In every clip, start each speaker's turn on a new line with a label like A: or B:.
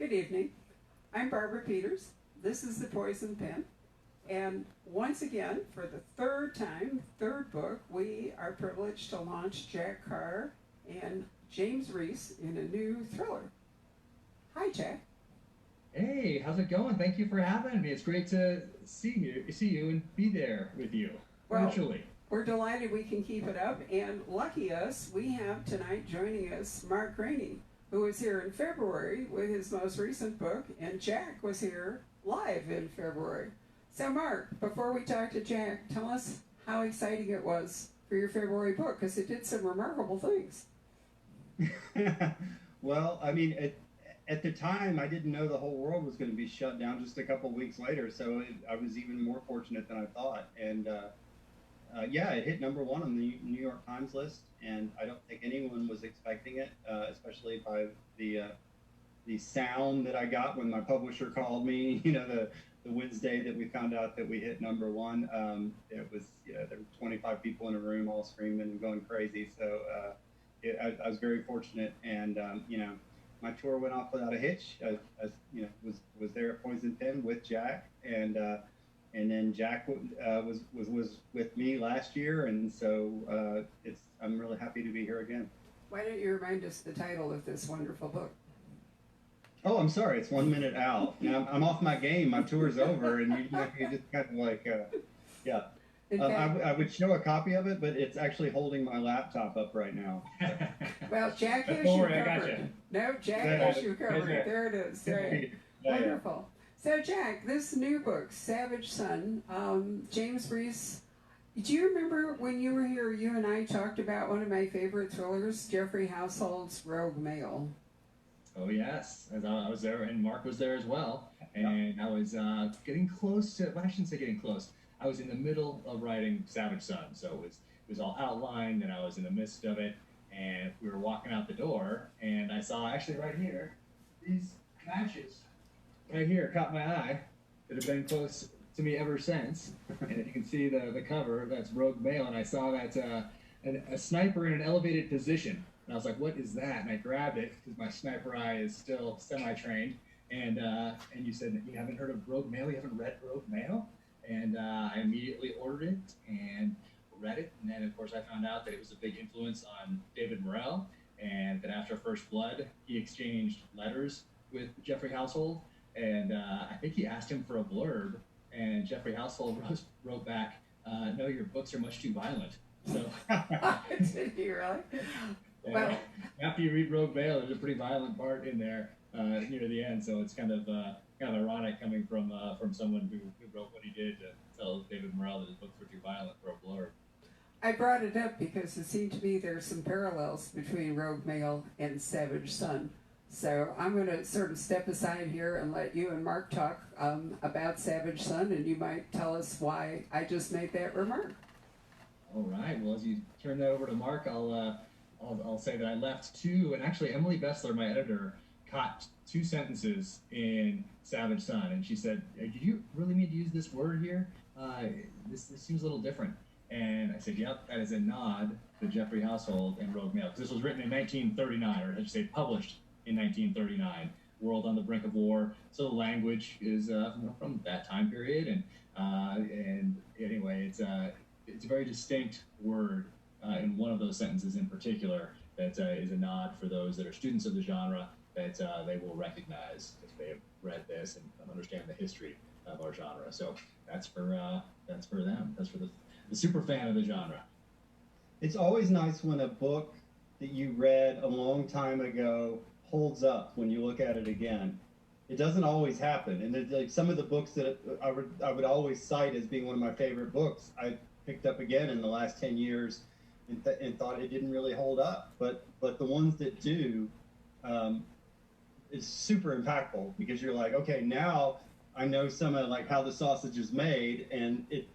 A: Good evening. I'm Barbara Peters. This is The Poison Pen. And once again, for the third time, third book, we are privileged to launch Jack Carr and James Reese in a new thriller. Hi, Jack.
B: Hey, how's it going? Thank you for having me. It's great to see you and be there with you
A: Well,
B: virtually.
A: we're delighted we can keep it up, and lucky us, we have tonight joining us Mark Greaney, who was here in February with his most recent book, and Jack was here live in February. So, Mark, before we talk to Jack, tell us how exciting it was for your February book, because it did some remarkable things.
C: Well, I mean, at the time, I didn't know the whole world was going to be shut down just a couple weeks later, so I was even more fortunate than I thought. And yeah, it hit number one on the New York Times list, and I don't think anyone was expecting it, especially by the sound that I got when my publisher called me. You know, the Wednesday that we found out that we hit number one. It was, there were 25 people in a room all screaming and going crazy. So I was very fortunate, and you know, my tour went off without a hitch. I you know, was there at Poison Pen with Jack, and then Jack was with me last year, and so I'm really happy to be here again.
A: Why don't you remind us the title of this wonderful book?
C: Oh, I'm sorry. It's 1 minute out. Now I'm off my game. My tour's over, and you just kind of like, yeah. I would show a copy of it, but it's actually holding my laptop up right now.
A: Well, Jack has
B: Don't
A: you
B: worry, I got
A: covered.
B: you.
A: No, Jack
C: Yeah,
A: has you covered.
B: yeah.
A: There it is. Right.
C: Yeah, yeah.
A: Wonderful. So, Jack, this new book, Savage Son, James Reese. Do you remember when you were here, you and I talked about one of my favorite thrillers, Jeffrey Household's Rogue Male?
B: Oh yes, as I was there, and Mark was there as well. And I was getting close to. Well, I shouldn't say getting close. I was in the middle of writing Savage Son, so it was all outlined, and I was in the midst of it. And we were walking out the door, and I saw actually right here these matches. Right here caught my eye. That have been close to me ever since. And if you can see the cover, that's Rogue Male, and I saw that a sniper in an elevated position. And I was like, "What is that?" And I grabbed it because my sniper eye is still semi-trained. And you said that you haven't heard of Rogue Male, you haven't read Rogue Male, and I immediately ordered it and read it. And then of course I found out that it was a big influence on David Morrell, and that after First Blood he exchanged letters with Jeffrey Household, and I think he asked him for a blurb, and Jeffrey Household wrote back, "No, your books are much too violent." So.
A: Did he really? Well,
B: after you read Rogue Male, there's a pretty violent part in there near the end, so it's kind of ironic coming from someone who wrote what he did to tell David Morrell that his books were too violent for a blurb.
A: I brought it up because it seemed to me there's some parallels between Rogue Male and Savage Son. So I'm going to sort of step aside here and let you and Mark talk about Savage Son, and you might tell us why I just made that remark.
B: All right. Well, as you turn that over to Mark, I'll say that I left two, and actually Emily Bessler, my editor, caught two sentences in Savage Son, and she said, "Did you really need to use this word here? This seems a little different." And I said, "Yep, that is a nod to Jeffrey Household and Rogue Male, because this was written in 1939, or I should say published in 1939. World on the brink of war, so the language is from that time period, and anyway, it's a very distinct word." In one of those sentences in particular, that is a nod for those that are students of the genre, that they will recognize if they have read this and understand the history of our genre. So that's for them. That's for the super fan of the genre.
C: It's always nice when a book that you read a long time ago holds up when you look at it again. It doesn't always happen, and like some of the books that I would always cite as being one of my favorite books, I picked up again in the last 10 years. And thought it didn't really hold up, but the ones that do, is super impactful, because you're like, okay, now I know some of like how the sausage is made, and it's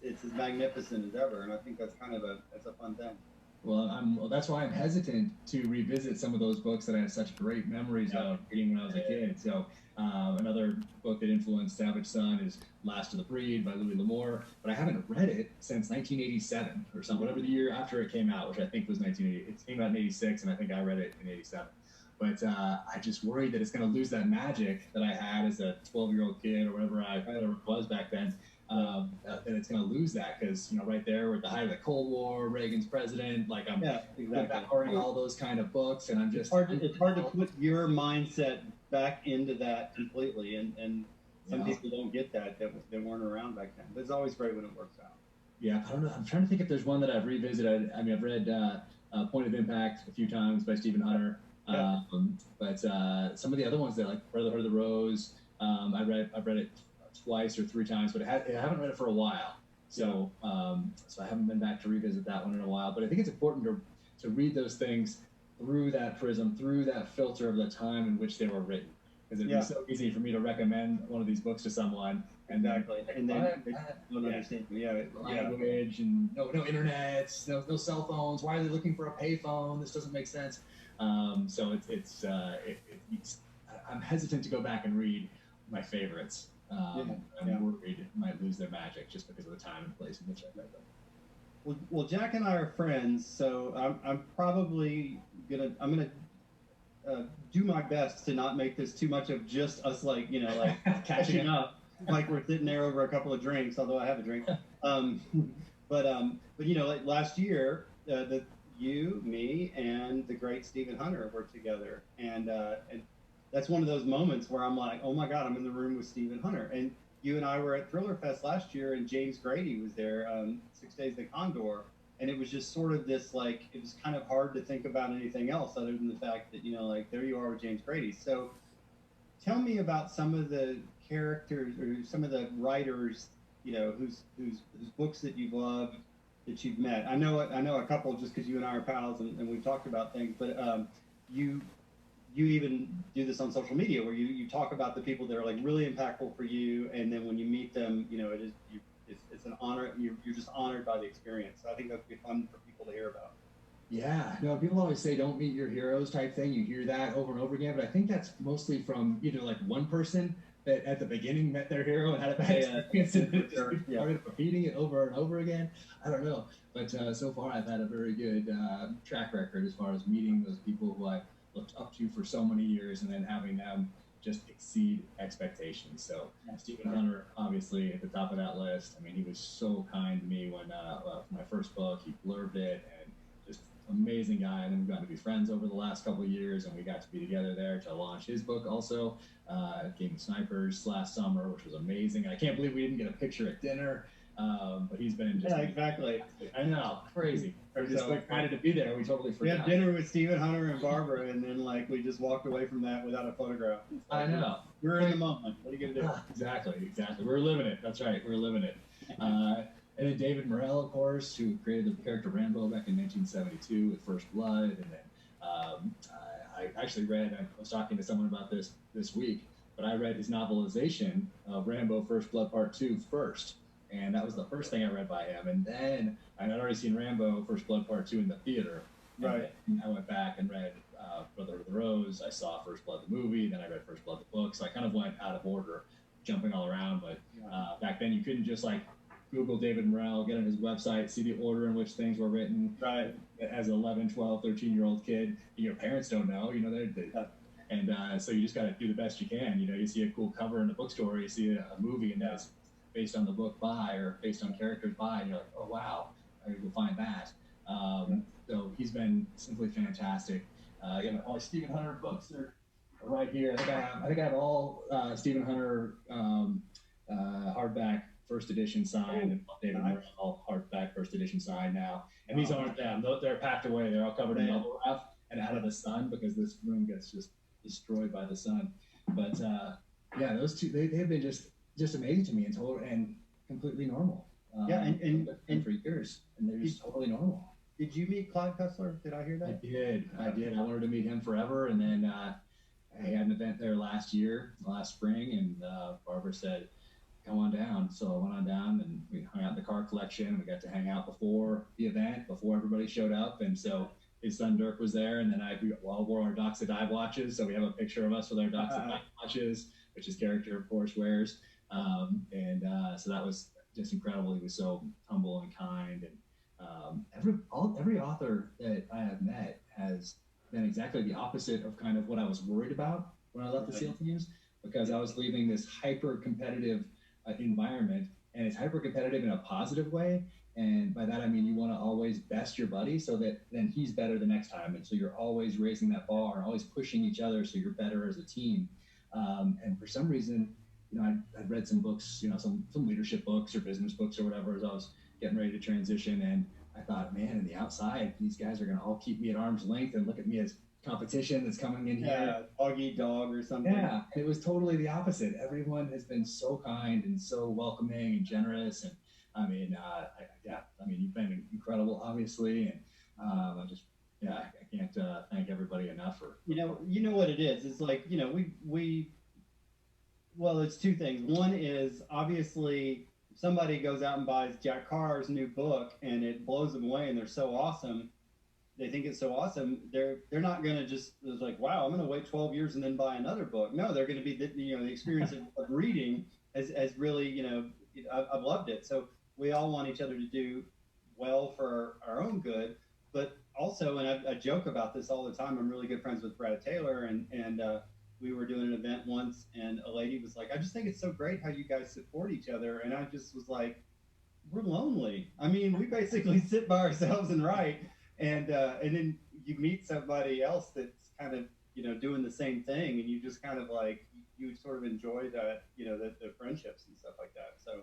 C: as magnificent as ever, and I think that's kind of that's a fun thing.
B: Well, that's why I'm hesitant to revisit some of those books that I have such great memories of reading when I was a kid. So another book that influenced Savage Son is Last of the Breed by Louis L'Amour, but I haven't read it since 1987 or something, whatever the year after it came out, which I think was 1980. It came out in 86, and I think I read it in 87. but I just worried that it's going to lose that magic that I had as a 12-year-old kid or whatever it was back then. That it's going to lose that because, you know, right there we're at the height of the Cold War, Reagan's president, like I'm devouring all those kind of books, and I'm just
C: it's hard to put your mindset back into that completely, and some people don't get that weren't around back then. But it's always great when it works out.
B: Yeah, I don't know. I'm trying to think if there's one that I've revisited. I mean, I've read Point of Impact a few times by Stephen Hunter, but some of the other ones that, like Brotherhood of the Rose, I've read it twice or three times, but I haven't read it for a while. So so I haven't been back to revisit that one in a while. But I think it's important to read those things through that prism, through that filter of the time in which they were written. Because it'd be so easy for me to recommend one of these books to someone, and then
C: they don't understand.
B: Language and no internet, no cell phones. Why are they looking for a payphone? This doesn't make sense. So I'm hesitant to go back and read my favorites. I'm worried it might lose their magic just because of the time and place in which I read them.
C: Well, Jack and I are friends, so I'm probably gonna do my best to not make this too much of just us, like catching up, like we're sitting there over a couple of drinks. Although I have a drink, but like last year, you, me, and the great Stephen Hunter were together, and that's one of those moments where I'm like, oh my God, I'm in the room with Stephen Hunter. And you and I were at Thriller Fest last year, and James Grady was there, 6 Days the Condor. And it was just sort of this, like, it was kind of hard to think about anything else other than the fact that, like, there you are with James Grady. So tell me about some of the characters or some of the writers, whose books that you've loved, that you've met. I know a couple just because you and I are pals and we've talked about things, but you even do this on social media where you talk about the people that are like really impactful for you, and then when you meet them, it's an honor. You're just honored by the experience. So I think that would be fun for people to hear about.
B: Yeah, people always say don't meet your heroes type thing. You hear that over and over again, but I think that's mostly from either like one person that at the beginning met their hero and had a bad experience and started repeating it over and over again. I don't know, but so far I've had a very good track record as far as meeting those people who I looked up to for so many years, and then having them just exceed expectations. So Stephen Hunter, obviously at the top of that list. I mean, he was so kind to me when for my first book, he blurbed it, and just amazing guy. And then we got to be friends over the last couple of years, and we got to be together there to launch his book also, Game of Snipers last summer, which was amazing. I can't believe we didn't get a picture at dinner. But he's been just
C: exactly.
B: I know, crazy. We're just excited to be there. We totally forgot.
C: We had dinner with Stephen Hunter and Barbara, and then we just walked away from that without a photograph.
B: I know.
C: We're in the moment. What are you gonna do?
B: Exactly. We're living it. That's right. We're living it. And then David Morrell, of course, who created the character Rambo back in 1972 with First Blood, and then I actually read. I was talking to someone about this week, but I read his novelization of Rambo: First Blood Part 2 first. And that was the first thing I read by him. And then I had already seen Rambo: First Blood Part 2 in the theater.
C: Right.
B: And I went back and read Brotherhood of the Rose. I saw First Blood the movie. Then I read First Blood the book. So I kind of went out of order, jumping all around. But back then you couldn't just Google David Morrell, get on his website, see the order in which things were written.
C: Right.
B: As an 11, 12, 13-year-old kid, your parents don't know. And so you just got to do the best you can. You see a cool cover in the bookstore, you see a movie, and that's based on the book by or based on characters by, and you're like, oh wow, I gotta go find that. So he's been simply fantastic. All my Stephen Hunter books are right here. I think I have all Stephen Hunter hardback first edition signed, and David Morrell hardback first edition signed now. And these aren't them; they're packed away. They're all covered in bubble wrap and out of the sun because this room gets just destroyed by the sun. But those two they've been just amazing to me and completely normal. And for years, and they're just totally normal.
C: Did you meet Clyde Kessler? Did I hear that?
B: I did. I wanted to meet him forever, and then I had an event there last spring, and Barbara said, "Come on down." So I went on down, and we hung out in the Carr collection. We got to hang out before the event, before everybody showed up, and so his son Dirk was there, and then we all wore our Docs of Dive watches. So we have a picture of us with our Docs of Dive watches, which his character, of course, wears. So that was just incredible. He was so humble and kind, and every author that I have met has been exactly the opposite of kind of what I was worried about when I left the SEAL teams, because I was leaving this hyper competitive environment, and it's hyper competitive in a positive way. And by that, I mean, you want to always best your buddy so that then he's better the next time. And so you're always raising that bar, always pushing each other so you're better as a team. And for some reason, I'd read some books, some leadership books or business books or whatever as I was getting ready to transition. And I thought, man, in the outside, these guys are going to all keep me at arm's length and look at me as competition that's coming in here.
C: Yeah, dog eat dog or something.
B: Yeah, and it was totally the opposite. Everyone has been so kind and so welcoming and generous. And I mean, you've been incredible, obviously. And I can't thank everybody enough for.
C: You know what it is. It's like, well, it's two things. One is obviously if somebody goes out and buys Jack Carr's new book and it blows them away and they're so awesome, they think it's so awesome, they're not going to just like, wow, I'm going to wait 12 years and then buy another book. No, they're going to be the experience of reading has really, I've loved it. So we all want each other to do well for our own good, but also, and I joke about this all the time, I'm really good friends with Brad Taylor, and we were doing an event once, and a lady was like, I just think it's so great how you guys support each other. And I just was like, we're lonely. I mean, we basically sit by ourselves and write, and then you meet somebody else that's kind of, doing the same thing, and you just kind of like, you sort of enjoy that, the friendships and stuff like that. So,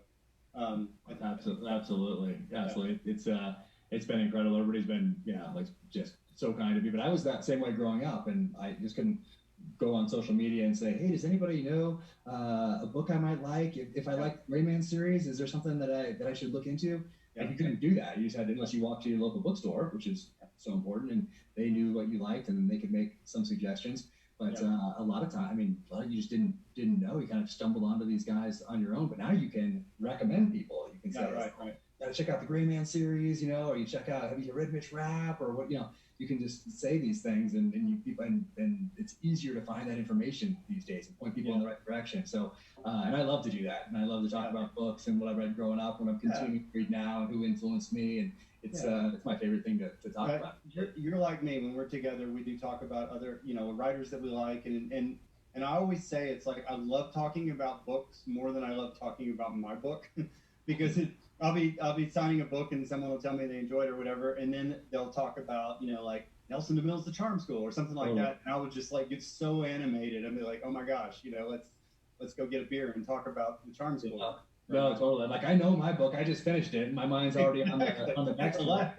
B: absolutely. It's been incredible. Everybody's been, just so kind to me. But I was that same way growing up, and I just couldn't go on social media and say, hey, does anybody know a book I might like? If I like the Rayman series, is there something that I should look into? Yeah. And you couldn't do that. You just had to, unless you walked to your local bookstore, which is so important, and they knew what you liked, and then they could make some suggestions. But a lot of time, you just didn't know. You kind of stumbled onto these guys on your own. But now you can recommend people. You can say, gotta check out the Gray Man series, or you check out, have you read Mitch Rapp, or what, you can just say these things, and it's easier to find that information these days and point people in the right direction. So, and I love to do that, and I love to talk about books and what I read growing up, what I'm continuing to read now, and who influenced me, and it's my favorite thing to talk about.
C: You're like me. When we're together, we do talk about other, writers that we like, and I always say it's like I love talking about books more than I love talking about my book, because I'll be signing a book and someone will tell me they enjoyed it or whatever, and then they'll talk about, like Nelson DeMille's The Charm School or something like that, and I would just like get so animated. I'd be like, oh my gosh, let's go get a beer and talk about The Charm School.
B: Yeah. No, totally. Like, I know my book. I just finished it, and my mind's already on the next one.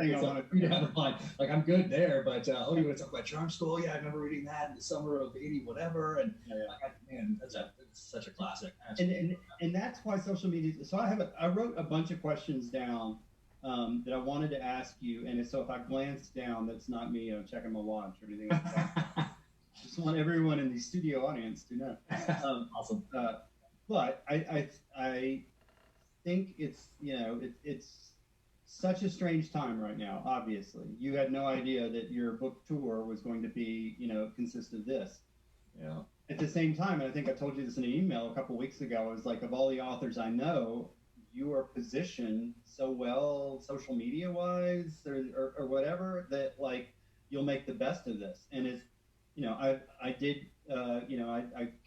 B: Like, I'm good there, but you want to talk about Charm School? Yeah, I remember reading that in the summer of '80, whatever. And man, it's such a classic.
C: And that's why social media. So I wrote a bunch of questions down that I wanted to ask you, and so if I glance down, that's not me checking my watch or anything like that. Just want everyone in the studio audience to know.
B: Awesome.
C: But I think it's it's such a strange time right now. Obviously, you had no idea that your book tour was going to be consist of this.
B: Yeah.
C: At the same time, and I think I told you this in an email a couple of weeks ago, I was like, of all the authors I know, you are positioned so well social media wise or whatever that like you'll make the best of this. And it's I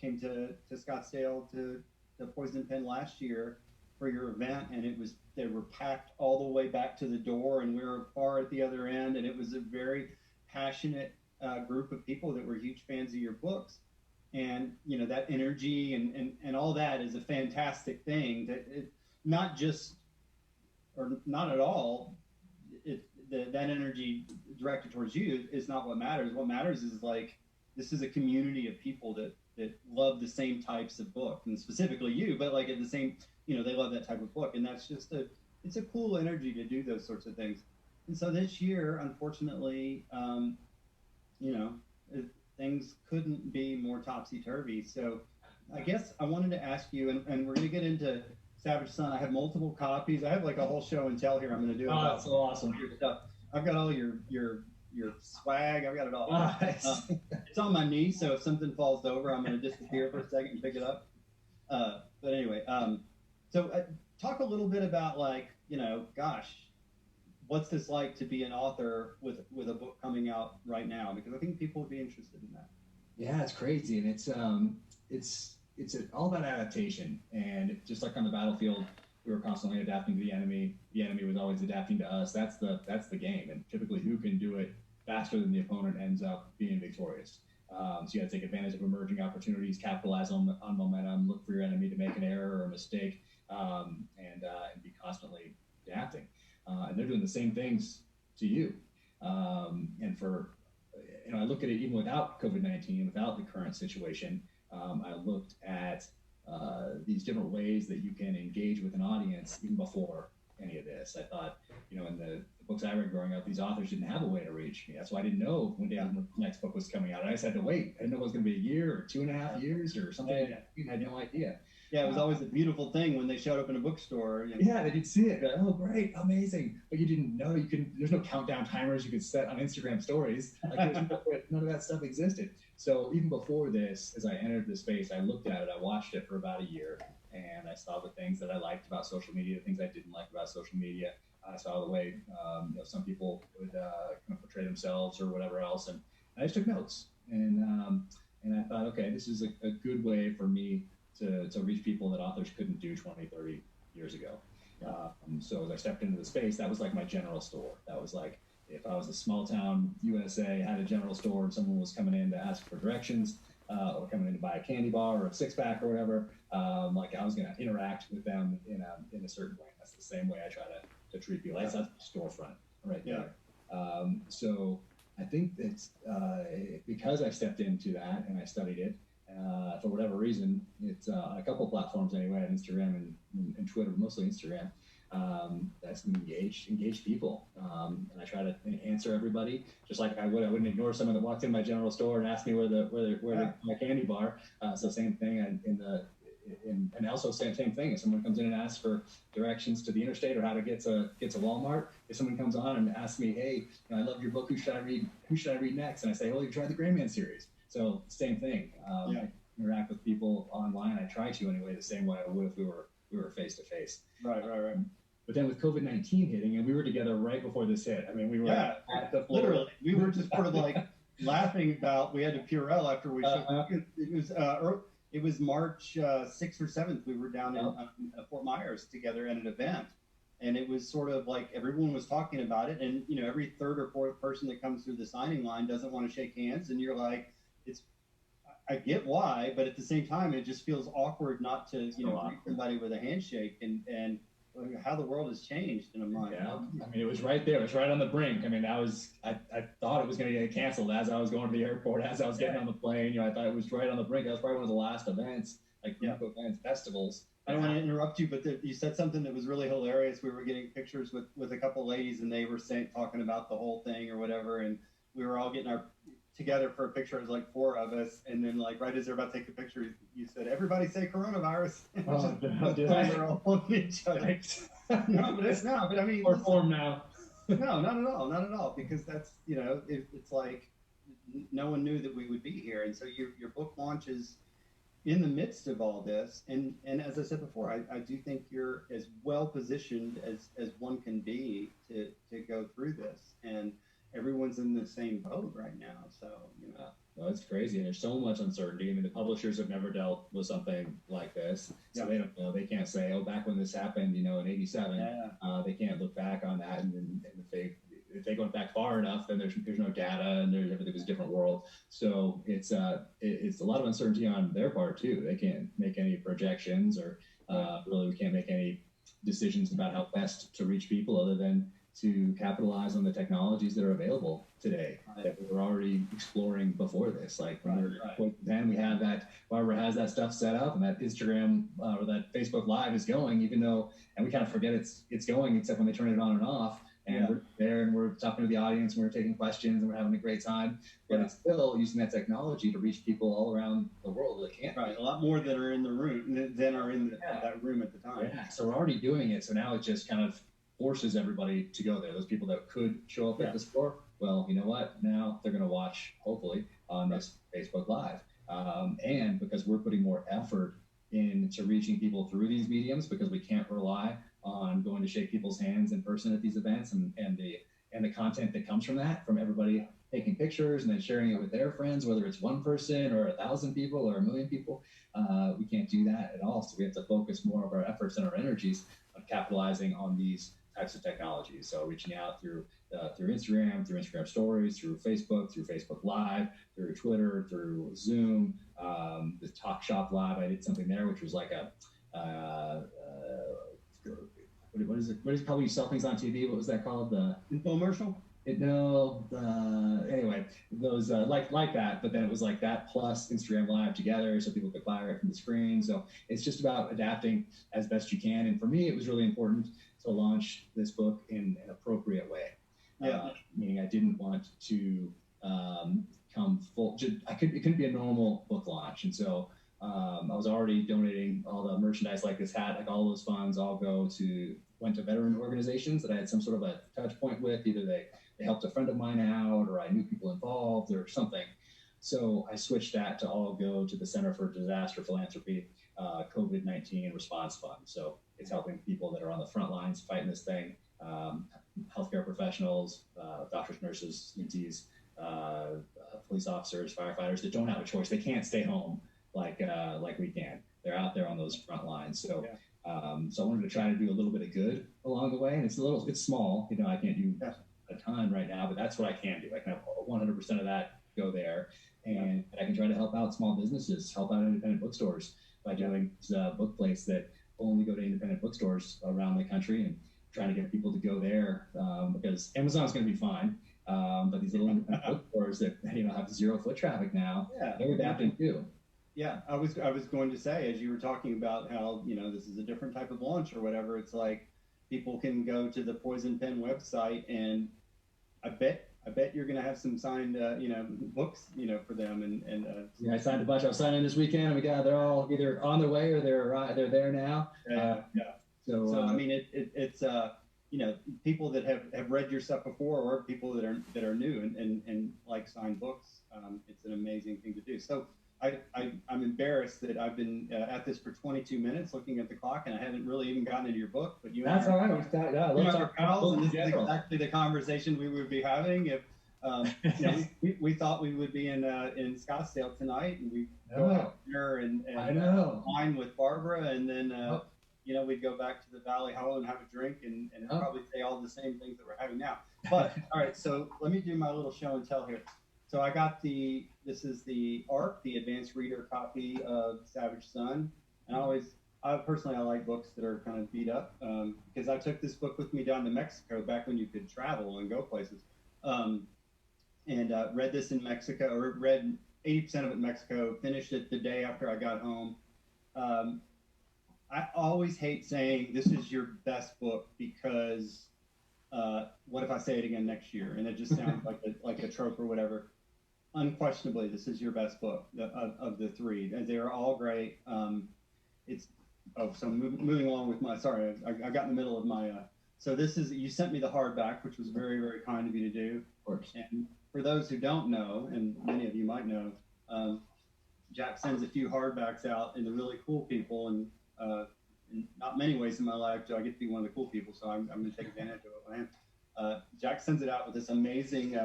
C: came to Scottsdale to the Poison Pen last year for your event, and they were packed all the way back to the door, and we were far at the other end, and it was a very passionate group of people that were huge fans of your books. And that energy and all that is a fantastic thing. Not at all. That energy directed towards you is not what matters. What matters is like this is a community of people that love the same types of book, and specifically you, but like at the same, they love that type of book, and that's just it's a cool energy to do those sorts of things. And so this year, unfortunately, things couldn't be more topsy-turvy. So I guess I wanted to ask you, and we're going to get into Savage Son. I have multiple copies. I have like a whole show and tell here. I'm going to do
B: about so awesome
C: your stuff. I've got all your swag. I've got it all.
B: Nice.
C: It's on my knee, so if something falls over, I'm going to disappear for a second and pick it up. But anyway, so talk a little bit about like, gosh, what's this like to be an author with a book coming out right now? Because I think people would be interested in that.
B: Yeah, it's crazy, and it's all about adaptation. And just like on the battlefield, we were constantly adapting to the enemy. The enemy was always adapting to us. That's the game, and typically, who can do it faster than the opponent ends up being victorious. So you got to take advantage of emerging opportunities, capitalize on momentum, look for your enemy to make an error or a mistake, and be constantly adapting. And they're doing the same things to you. And for I look at it even without COVID-19, without the current situation. I looked at these different ways that you can engage with an audience even before any of this. I thought, in the books I read growing up, these authors didn't have a way to reach me. That's why I didn't know when David's next book was coming out. I just had to wait. I didn't know it was going to be a year or 2.5 years or something. I had no idea.
C: Yeah, it was always a beautiful thing when they showed up in a bookstore.
B: Yeah, they did see it. Like, oh, great, amazing. But you didn't know there's no countdown timers you could set on Instagram stories. Like, none of that stuff existed. So even before this, as I entered the space, I looked at it, I watched it for about a year, and I saw the things that I liked about social media, the things I didn't like about social media. I saw the way some people would kind of portray themselves or whatever else, and I just took notes. And I thought, okay, this is a good way for me to reach people that authors couldn't do 20, 30 years ago. So as I stepped into the space, that was like my general store. That was like, if I was a small town USA, had a general store, and someone was coming in to ask for directions, or coming in to buy a candy bar or a 6-pack or whatever, like I was going to interact with them in a certain way. That's the same way I try to treat people. That's a storefront right there. So I think that because I stepped into that and I studied it, for whatever reason, it's on a couple of platforms anyway, on Instagram and Twitter, mostly Instagram. That's engage people, and I try to answer everybody, just like I wouldn't ignore someone that walked in my general store and asked me where my candy bar. So same thing, and also same thing. If someone comes in and asks for directions to the interstate or how to get to Walmart, if someone comes on and asks me, hey, I love your book, who should I read next? And I say, well, you try the Gray Man series. So same thing. I interact with people online. I try to anyway, the same way I would if we were face to face.
C: Right.
B: But then with COVID-19 hitting, and we were together right before this hit. I mean, we were at the floor.
C: Literally, we were just sort of like laughing about. We had to Purell after we. It was March 6th or 7th. We were down in Fort Myers together at an event, and it was sort of like everyone was talking about it. And every third or fourth person that comes through the signing line doesn't want to shake hands, and you're like, I get why, but at the same time, it just feels awkward not to greet somebody with a handshake and how the world has changed in a month.
B: Yeah, I mean, it was right there. It was right on the brink. I mean, I thought it was going to get canceled as I was going to the airport, as I was getting on the plane. I thought it was right on the brink. That was probably one of the last events, like group events, festivals.
C: I don't want to interrupt you, but you said something that was really hilarious. We were getting pictures with a couple ladies, and they were talking about the whole thing or whatever, and we were all getting together for a picture. It was like 4 of us, and then like right as they're about to take the picture, you said, "Everybody say coronavirus."
B: Did I?
C: We're all on each other. No, but it's not. But I mean,
B: or form now.
C: No, not at all. Because that's it's like no one knew that we would be here, and so your book launches in the midst of all this, and as I said before, I do think you're as well positioned as one can be to go through this, and everyone's in the same boat right now. So
B: no, it's crazy. And there's so much uncertainty. I mean, the publishers have never dealt with something like this, so they don't know. They can't say, "Oh, back when this happened, in '87." They can't look back on that, and if they go back far enough, then there's no data, and everything was a different world. So it's a lot of uncertainty on their part too. They can't make any projections, or really we can't make any decisions about how best to reach people other than to capitalize on the technologies that are available today that we were already exploring before this. Like then we have that, Barbara has that stuff set up, and that Instagram or that Facebook Live is going, even though, and we kind of forget it's going, except when they turn it on and off. And we're there and we're talking to the audience and we're taking questions and we're having a great time. But it's still using that technology to reach people all around the world that can't.
C: Right, a lot more that are in the room than are in that room at the time.
B: Yeah, so we're already doing it. So now it just kind of forces everybody to go there. Those people that could show up at the store, well, you know what? Now they're going to watch, hopefully, on this Facebook Live. And because we're putting more effort into reaching people through these mediums, because we can't rely on going to shake people's hands in person at these events, and the content that comes from that, from everybody taking pictures and then sharing it with their friends, whether it's one person or 1,000 people or 1,000,000 people. We can't do that at all. So we have to focus more of our efforts and our energies on capitalizing on these types of technologies. So reaching out through Instagram, through Instagram stories, through Facebook Live, through Twitter, through Zoom, the Talk Shop Live. I did something there, which was like what is it? What is it called when you sell things on TV? What was that called? The
C: infomercial?
B: Anyway, those like that, but then it was like that plus Instagram Live together, so people could buy right from the screen. So it's just about adapting as best you can. And for me, it was really important to launch this book in an appropriate way. Meaning I didn't want to come full. It couldn't be a normal book launch, and so I was already donating all the merchandise, like this hat, like all those funds all went to veteran organizations that I had some sort of a touch point with. Either they helped a friend of mine out, or I knew people involved, or something. So I switched that to all go to the Center for Disaster Philanthropy COVID-19 Response Fund. So it's helping people that are on the front lines fighting this thing, healthcare professionals, doctors, nurses, EMTs, police officers, firefighters that don't have a choice. They can't stay home like we can. They're out there on those front lines. So so I wanted to try to do a little bit of good along the way, and it's small. I can't do a ton right now, but that's what I can do. I can have 100% of that go there, and I can try to help out small businesses, help out independent bookstores by doing book plates that only go to independent bookstores around the country, and trying to get people to go there, because Amazon's going to be fine, but these little independent bookstores that have 0 foot traffic now, they're adapting too.
C: Yeah, I was going to say, as you were talking about how this is a different type of launch or whatever, it's like people can go to the Poison Pen website, and I bet you're going to have some signed books for them, and
B: I signed a bunch. I was signing this weekend, and they're all either on their way or they're there now. So
C: I mean, it's people that have read your stuff before, or people that are new and like signed books. It's an amazing thing to do. So I'm embarrassed that I've been at this for 22 minutes looking at the clock, and I haven't really even gotten into your book. But
B: that's all right.
C: Let's talk pals, and this is exactly the conversation we would be having if we thought we would be in Scottsdale tonight, and we go out dinner and wine with Barbara, and then we'd go back to the Valley Hollow and have a drink and probably say all the same things that we're having now. But all right, so let me do my little show and tell here. So I got this is the ARC, the Advanced Reader copy of Savage Son. And I personally like books that are kind of beat up, because I took this book with me down to Mexico back when you could travel and go places. And read this in Mexico, or read 80% of it in Mexico, finished it the day after I got home. I always hate saying this is your best book, because what if I say it again next year? And it just sounds like a trope or whatever. Unquestionably, this is your best book of the 3. They are all great. Moving along with my, sorry, I got in the middle of my, so this is, you sent me the hardback, which was very, very kind of you to do.
B: Of course.
C: And for those who don't know, and many of you might know, Jack sends a few hardbacks out, and the really cool people, and in not many ways in my life do I get to be one of the cool people, so I'm going to take advantage of it when I am. Jack sends it out with this amazing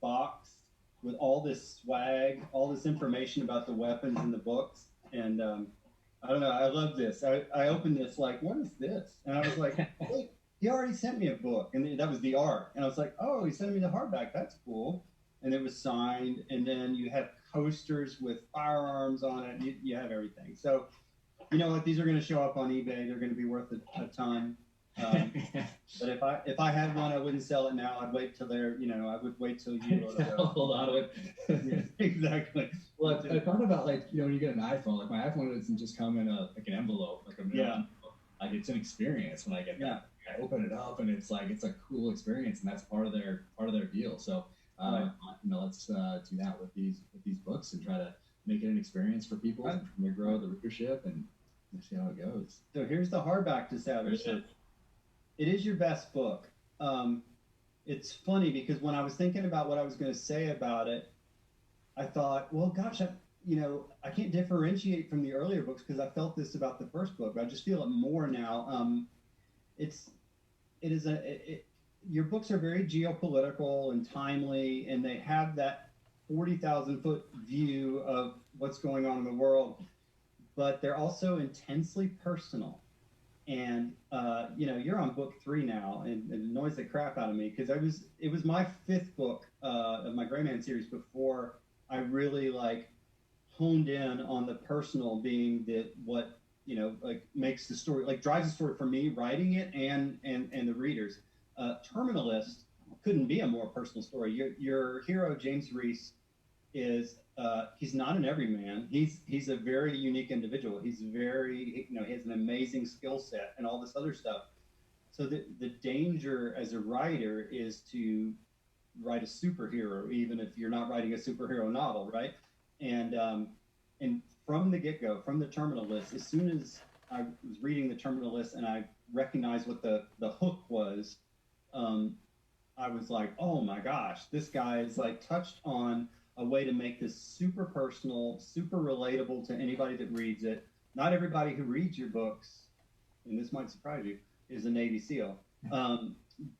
C: box with all this swag, all this information about the weapons in the books, and I don't know, I love this. I opened this like, what is this? And I was like, wait, he already sent me a book, and that was the ARC, and I was like, oh, he sent me the hardback, that's cool. And it was signed, and then you have coasters with firearms on it, you have everything. So you know what? These are going to show up on eBay. They're going to be worth a ton. But if I had one, I wouldn't sell it now. I'd wait till I would wait till you
B: hold on to it.
C: Yeah, exactly.
B: Well, I thought about when you get an iPhone. Like my iPhone doesn't just come in an envelope, envelope. Like it's an experience when I get that. I open it up, and it's a cool experience, and that's part of their deal. So let's do that with these books and try to make it an experience for people, and grow the readership, and see how it goes.
C: So here's the hardback to Savage. It is your best book. It's funny because when I was thinking about what I was going to say about it, I thought, well, gosh, I can't differentiate from the earlier books because I felt this about the first book, but I just feel it more now. It's it is your books are very geopolitical and timely, and they have that 40,000-foot view of what's going on in the world, but they're also intensely personal. And you're on book 3 now, and it annoys the crap out of me because it was my 5th book of my Gray Man series before I really like honed in on the personal being what like makes the story, like drives the story for me writing it and the readers. Terminalist couldn't be a more personal story. Your hero James Reese is he's not an everyman. He's a very unique individual. He's very he has an amazing skill set and all this other stuff. So the danger as a writer is to write a superhero, even if you're not writing a superhero novel, right? And from the get-go, from the terminal list, as soon as I was reading the terminal list and I recognized what the hook was, I was like, oh my gosh, this guy is like touched on a way to make this super personal, super relatable to anybody that reads it. Not everybody who reads your books, and this might surprise you, is a Navy SEAL.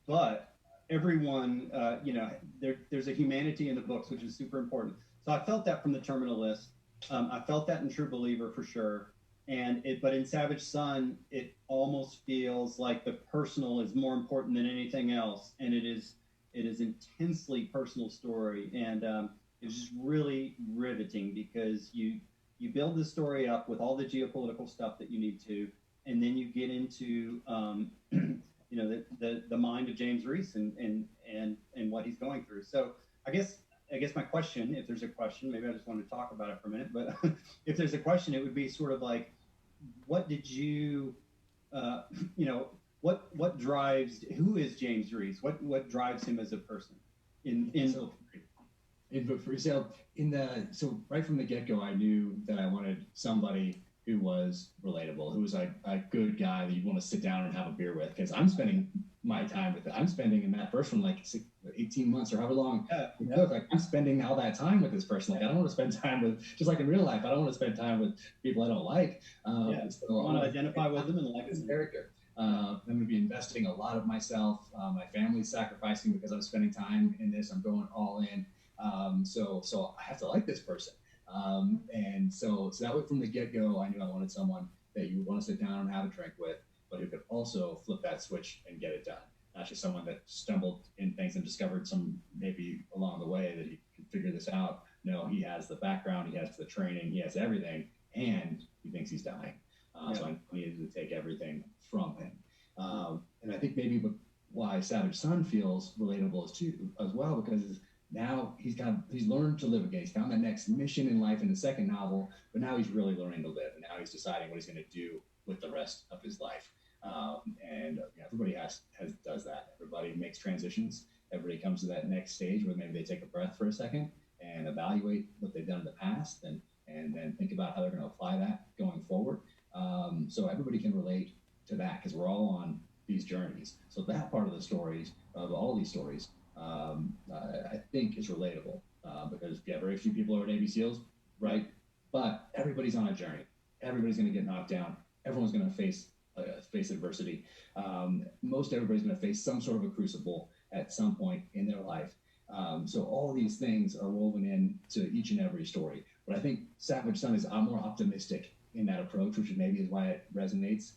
C: But everyone, there's a humanity in the books, which is super important. So I felt that from the terminal list. I felt that in True Believer for sure. But in Savage Son, it almost feels like the personal is more important than anything else. And it is intensely personal story. And it's just really riveting because you build the story up with all the geopolitical stuff that you need to, and then you get into the mind of James Reese and what he's going through. So I guess my question, if there's a question, maybe I just want to talk about it for a minute, but if there's a question, it would be sort of like, what did you, what drives, who is James Reese? What drives him as a person
B: So right from the get-go, I knew that I wanted somebody who was relatable, who was a good guy that you'd want to sit down and have a beer with, because I'm spending my time with it. I'm spending in that first one like 18 months or however long. Like I'm spending all that time with this person. Like I don't want to spend time with, just like in real life, I don't want to spend time with people I don't like.
C: So I want to identify with them and like
B: his character. I'm going to be investing a lot of myself. My family's sacrificing because I'm spending time in this. I'm going all in. So I have to like this person. And so that way from the get-go, I knew I wanted someone that you would want to sit down and have a drink with, but who could also flip that switch and get it done. Not just someone that stumbled in things and discovered some maybe along the way that he can figure this out. No, he has the background, he has the training, he has everything, and he thinks he's dying. So I needed to take everything from him. And I think maybe why Savage Son feels relatable as well, because now he's learned to live again. He's found that next mission in life in the second novel, but now he's really learning to live, and now he's deciding what he's going to do with the rest of his life. Everybody does that. Everybody makes transitions. Everybody comes to that next stage where maybe they take a breath for a second and evaluate what they've done in the past, and then think about how they're going to apply that going forward. So everybody can relate to that because we're all on these journeys. So that part of the stories, of all these stories, I think is relatable because very few people are Navy SEALs, right? But everybody's on a journey. Everybody's going to get knocked down. Everyone's going to face adversity. Most everybody's going to face some sort of a crucible at some point in their life. So all these things are woven into each and every story. But I think Savage Son is more optimistic in that approach, which maybe is why it resonates.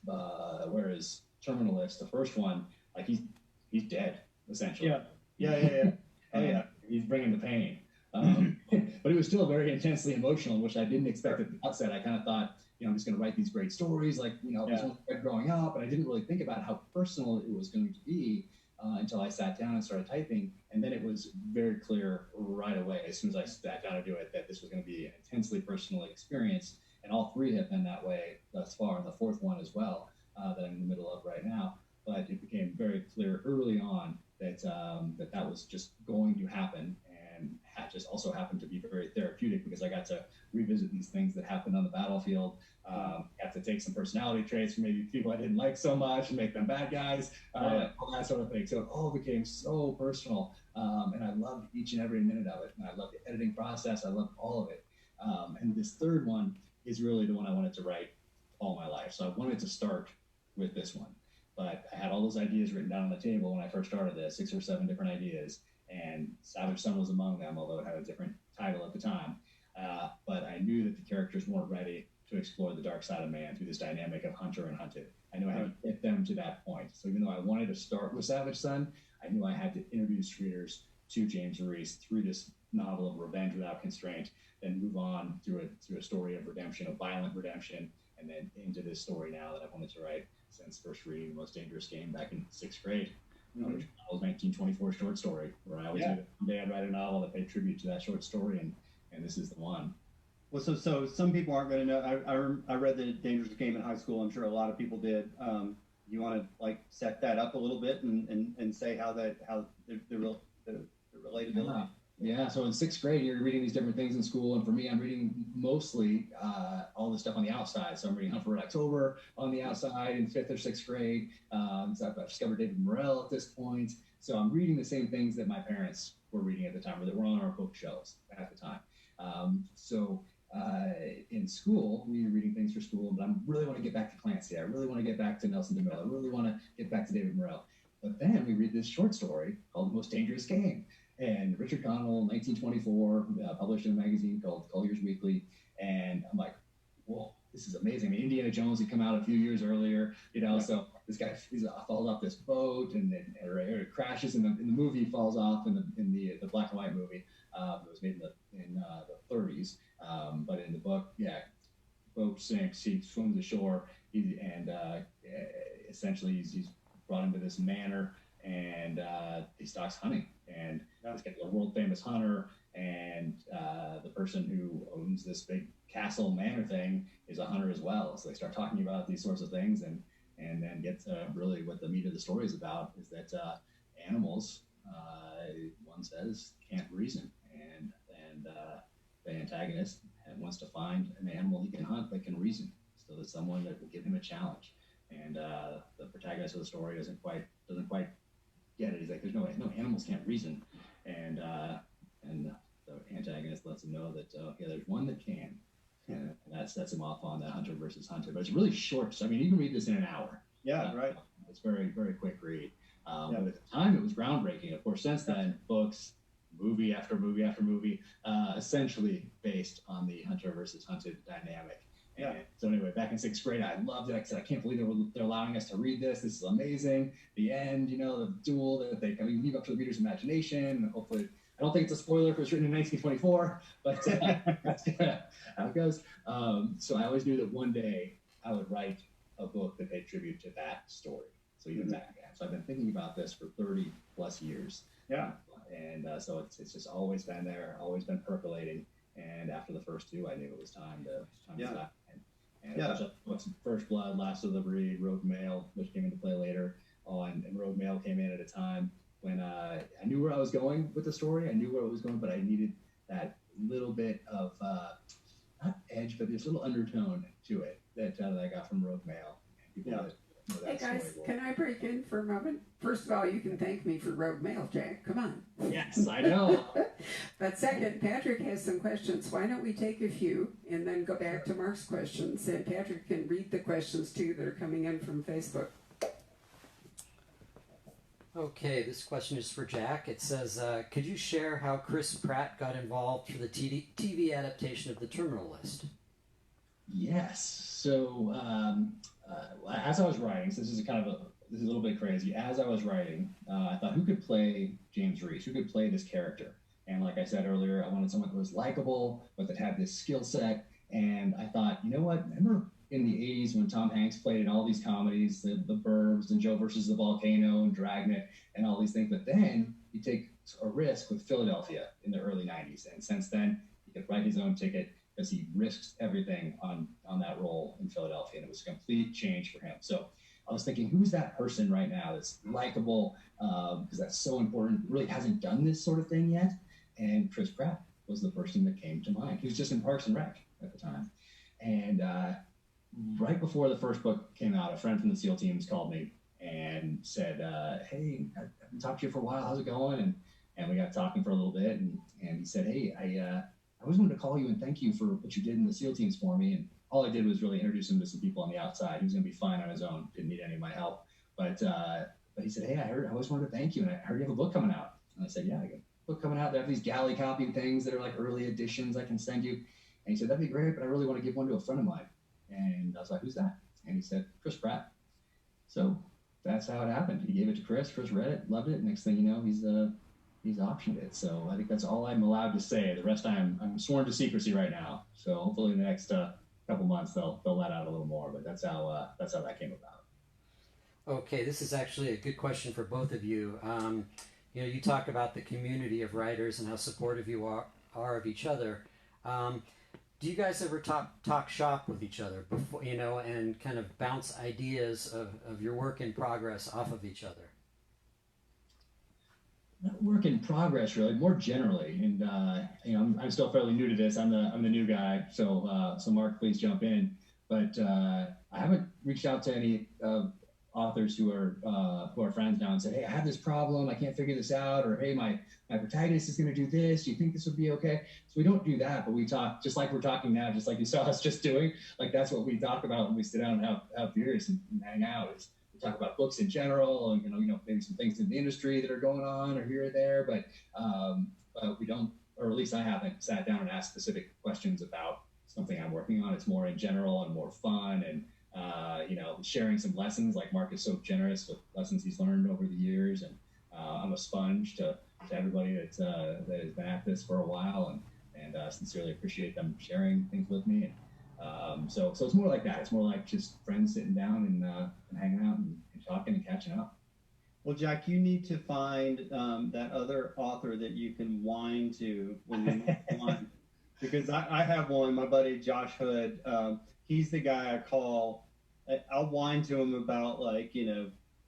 B: Whereas Terminalist, the first one, like he's dead essentially.
C: Yeah.
B: He's bringing the pain. But it was still very intensely emotional, which I didn't expect at the outset. I kind of thought, I'm just going to write these great stories, like, this one growing up, and I didn't really think about how personal it was going to be until I sat down and started typing. And then it was very clear right away, as soon as I sat down to do it, that this was going to be an intensely personal experience. And all 3 have been that way thus far, and the 4th one as well, that I'm in the middle of right now. But it became very clear early on that that was just going to happen, and just also happened to be very therapeutic because I got to revisit these things that happened on the battlefield. Got to take some personality traits from maybe people I didn't like so much and make them bad guys, all that sort of thing. So it all became so personal, and I loved each and every minute of it. And I loved the editing process. I loved all of it. And this third one is really the one I wanted to write all my life. So I wanted to start with this one. But I had all those ideas written down on the table when I first started this, 6 or 7 different ideas. And Savage Son was among them, although it had a different title at the time. But I knew that the characters weren't ready to explore the dark side of man through this dynamic of hunter and hunted. I knew I had to get them to that point. So even though I wanted to start with Savage Son, I knew I had to introduce readers to James Reese through this novel of revenge without constraint, then move on through a story of redemption, of violent redemption, and then into this story now that I've wanted to write since first reading The Most Dangerous Game back in 6th grade. Which was 1924 short story, where I always knew that one day I'd write a novel that paid tribute to that short story, and this is the one.
C: Well, so some people aren't going to know. I read The Dangerous Game in high school. I'm sure a lot of people did. You want to like set that up a little bit and say how the relatability.
B: Yeah, so in 6th grade, you're reading these different things in school, and for me, I'm reading mostly all the stuff on the outside. So I'm reading Hunt for Red October on the outside in 5th or 6th grade. So I've discovered David Morrell at this point. So I'm reading the same things that my parents were reading at the time, or that were on our bookshelves at the time. In school, we were reading things for school, but I really want to get back to Clancy. I really want to get back to Nelson DeMille. I really want to get back to David Morrell. But then we read this short story called The Most Dangerous Game. And Richard Connell, 1924, published in a magazine called Collier's Weekly. And I'm like, whoa, this is amazing. I mean, Indiana Jones had come out a few years earlier, so this guy falls off this boat and it crashes in the movie, falls off in the black and white movie. It was made in the 30s. But in the book, boat sinks, he swims ashore, essentially he's brought into this manor, and he starts hunting. And this guy's a world famous hunter, and the person who owns this big castle manor thing is a hunter as well. So they start talking about these sorts of things, and then get to really what the meat of the story is about, is that animals, one says, can't reason, and the antagonist wants to find an animal he can hunt that can reason, so that someone that will give him a challenge. And the protagonist of the story doesn't quite get it. He's like, there's no animals can't reason, and the antagonist lets him know that there's one that can, and that sets him off on that hunter versus hunter. But it's really short. So I mean, you can read this in an hour.
C: Yeah, right.
B: It's very, very quick read. But at the time, it was groundbreaking. Of course, since then, books, movie after movie after movie, essentially based on the hunter versus hunted dynamic.
C: Yeah.
B: So anyway, back in 6th grade, I loved it. I said, I can't believe they're allowing us to read this. This is amazing. The end, the duel that they can leave up to the reader's imagination. And hopefully, I don't think it's a spoiler if it was written in 1924, but that's how it goes. So I always knew that one day I would write a book that paid tribute to that story. So even back then. So I've been thinking about this for 30 plus years.
C: Yeah.
B: And so it's just always been there, always been percolating. And after the first 2, I knew it was time to stop. What's First Blood, Last of the Breed, Rogue Mail, which came into play later on, and Rogue Mail came in at a time when I knew where I was going with the story. I knew where it was going, but I needed that little bit of not edge, but this little undertone to it that I got from Rogue Mail.
A: Hey guys, can I break in for a moment? First of all, you can thank me for Rogue Mail, Jack. Come on.
B: Yes, I know.
A: But second, Patrick has some questions. Why don't we take a few and then go back to Mark's questions, and Patrick can read the questions too that are coming in from Facebook.
D: Okay, this question is for Jack. It says, could you share how Chris Pratt got involved for the TV adaptation of The Terminal List?
B: Yes. So as I was writing, so this is a little bit crazy. As I was writing, I thought, who could play James Reese? Who could play this character? And like I said earlier, I wanted someone who was likable, but that had this skill set. And I thought, you know what? Remember in the 80s when Tom Hanks played in all these comedies, the Burbs and Joe versus the Volcano and Dragnet and all these things. But then you take a risk with Philadelphia in the early 90s. And since then, he could write his own ticket because he risks everything on that role in Philadelphia. And it was a complete change for him. So I was thinking, who's that person right now that's likable? Because that's so important. Really hasn't done this sort of thing yet. And Chris Pratt was the person that came to mind. He was just in Parks and Rec at the time. And right before the first book came out, a friend from the SEAL teams called me and said, hey, I've been talking to you for a while. How's it going? And we got talking for a little bit. And he said, hey, I always wanted to call you and thank you for what you did in the SEAL teams for me. And all I did was really introduce him to some people on the outside. He was going to be fine on his own. Didn't need any of my help. But he said, hey, I always wanted to thank you. And I heard you have a book coming out. And I said, yeah, I got a book coming out. They have these galley copy things that are like early editions I can send you. And he said, that'd be great, but I really want to give one to a friend of mine. And I was like, who's that? And he said, Chris Pratt. So that's how it happened. He gave it to Chris. Chris read it, loved it. Next thing you know, he's optioned it. So I think that's all I'm allowed to say. The rest I'm sworn to secrecy right now. So hopefully in the next couple months they'll let out a little more. But that's how that came about.
D: Okay, this is actually a good question for both of you. You talk about the community of writers and how supportive you are of each other. Do you guys ever talk shop with each other before, and kind of bounce ideas of your work in progress off of each other?
B: Not work in progress, really, more generally. And I'm still fairly new to this. I'm the new guy, so Mark, please jump in. But I haven't reached out to any authors who are friends now and said, hey, I have this problem, I can't figure this out, or hey, my protagonist is going to do this, do you think this would be okay? So we don't do that, but we talk just like we're talking now, just like you saw us just doing. Like that's what we talk about when we sit down and have beers and hang out. Is we talk about books in general, and maybe some things in the industry that are going on or here or there, but we don't, or at least I haven't sat down and asked specific questions about something I'm working on. It's more in general and more fun, and sharing some lessons. Like Mark is so generous with lessons he's learned over the years, and I'm a sponge to everybody that has been at this for a while, and sincerely appreciate them sharing things with me. And so it's more like that. It's more like just friends sitting down and hanging out and talking and catching up.
C: Well, Jack, you need to find that other author that you can whine to when you whine. Because I have one, my buddy Josh Hood. He's the guy I call. I'll whine to him about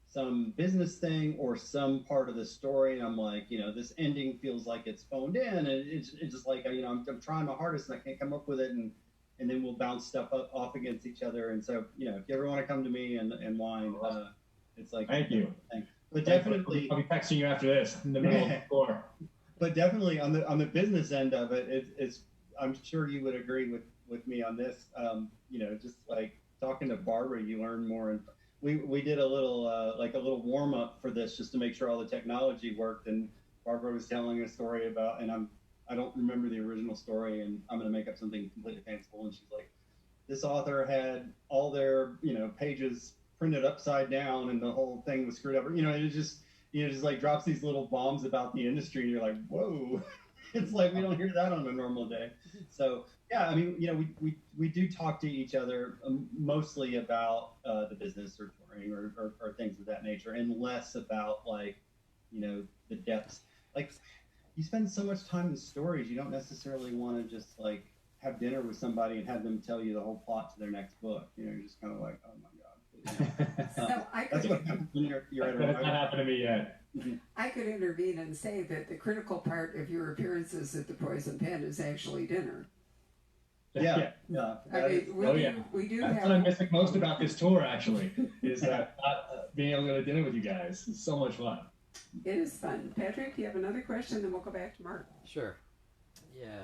C: some business thing or some part of the story, and I'm like, this ending feels like it's phoned in, and it's just like, I'm trying my hardest and I can't come up with it, and then we'll bounce stuff off against each other. And so, if you ever want to come to me and whine, it's like,
B: thank you.
C: But definitely,
B: I'll be texting you after this in the middle of the floor.
C: But definitely on the business end of it, it's I'm sure you would agree with me on this. Just like talking to Barbara, you learn more. And we did a little warm up for this just to make sure all the technology worked. And Barbara was telling a story about, and I don't remember the original story, and I'm going to make up something completely fanciful. And she's like, this author had all their pages printed upside down, and the whole thing was screwed up. It just like drops these little bombs about the industry, and you're like, whoa. It's like we don't hear that on a normal day. So yeah, I mean, we do talk to each other mostly about the business or touring or things of that nature, and less about the depths. Like you spend so much time in stories, you don't necessarily want to just like have dinner with somebody and have them tell you the whole plot to their next book. You're just kind of like, oh my god. That's what happens when you're at a
B: That's not happened to me yet.
A: I could intervene and say that the critical part of your appearances at the Poison Pen is actually dinner.
C: Yeah.
A: We do
B: That's
A: have.
B: what I'm missing most about this tour, actually, is that being able to go to dinner with you guys. It's so much fun.
A: It is fun. Patrick, do you have another question? Then we'll go back to Mark.
D: Sure. Yeah.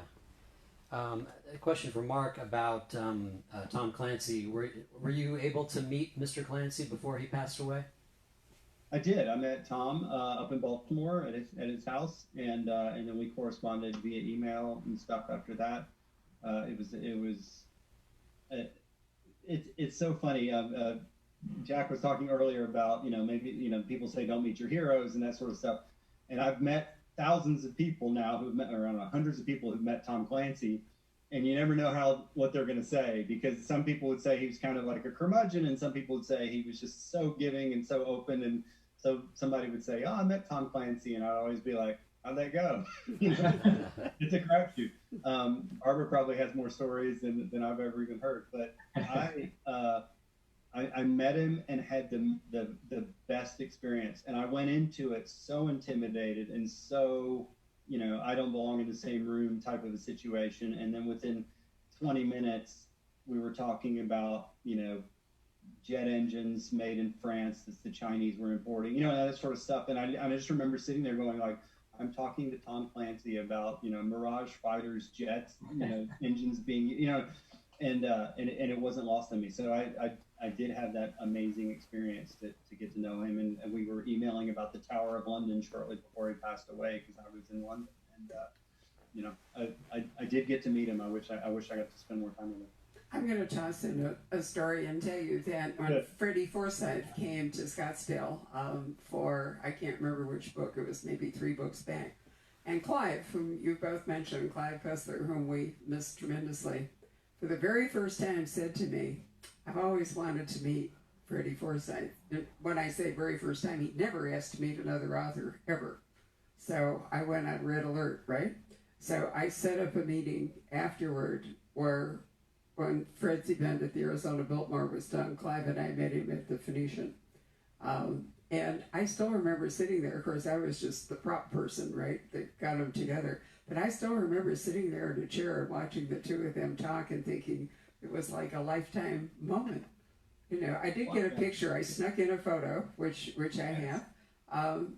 D: A question for Mark about Tom Clancy. Were you able to meet Mr. Clancy before he passed away?
C: I did. I met Tom up in Baltimore at his house, and then we corresponded via email and stuff after that. It's so funny. Jack was talking earlier about maybe people say don't meet your heroes and that sort of stuff, and I've met thousands of people now who've met, around hundreds of people who've met Tom Clancy, and you never know what they're going to say, because some people would say he was kind of like a curmudgeon, and some people would say he was just so giving and so open. And so somebody would say, oh, I met Tom Clancy, and I'd always be like, how'd that go? It's a crapshoot. Barbara probably has more stories than I've ever even heard, but I met him and had the best experience, and I went into it so intimidated and so I don't belong in the same room type of a situation. And then within 20 minutes, we were talking about, jet engines made in France that the Chinese were importing, that sort of stuff. And I just remember sitting there going like, I I'm talking to Tom Clancy about, Mirage fighters, jets, engines being, and it wasn't lost on me. So I did have that amazing experience to get to know him, and we were emailing about the Tower of London shortly before he passed away because I was in London, and I did get to meet him. I wish I got to spend more time with him.
A: I'm going to toss in a story and tell you that when Freddie Forsyth came to Scottsdale for, I can't remember which book, it was maybe 3 books back, and Clive, whom you both mentioned, Clive Cussler, whom we miss tremendously, for the very first time said to me, I've always wanted to meet Freddie Forsyth. And when I say very first time, he never asked to meet another author, ever. So I went on red alert, right? So I set up a meeting afterward where when Fred's event at the Arizona Biltmore was done, Clive and I met him at the Phoenician. And I still remember sitting there. Of course, I was just the prop person, right, that got them together. But I still remember sitting there in a chair and watching the two of them talk and thinking it was like a lifetime moment. I did get a picture. I snuck in a photo, which I have.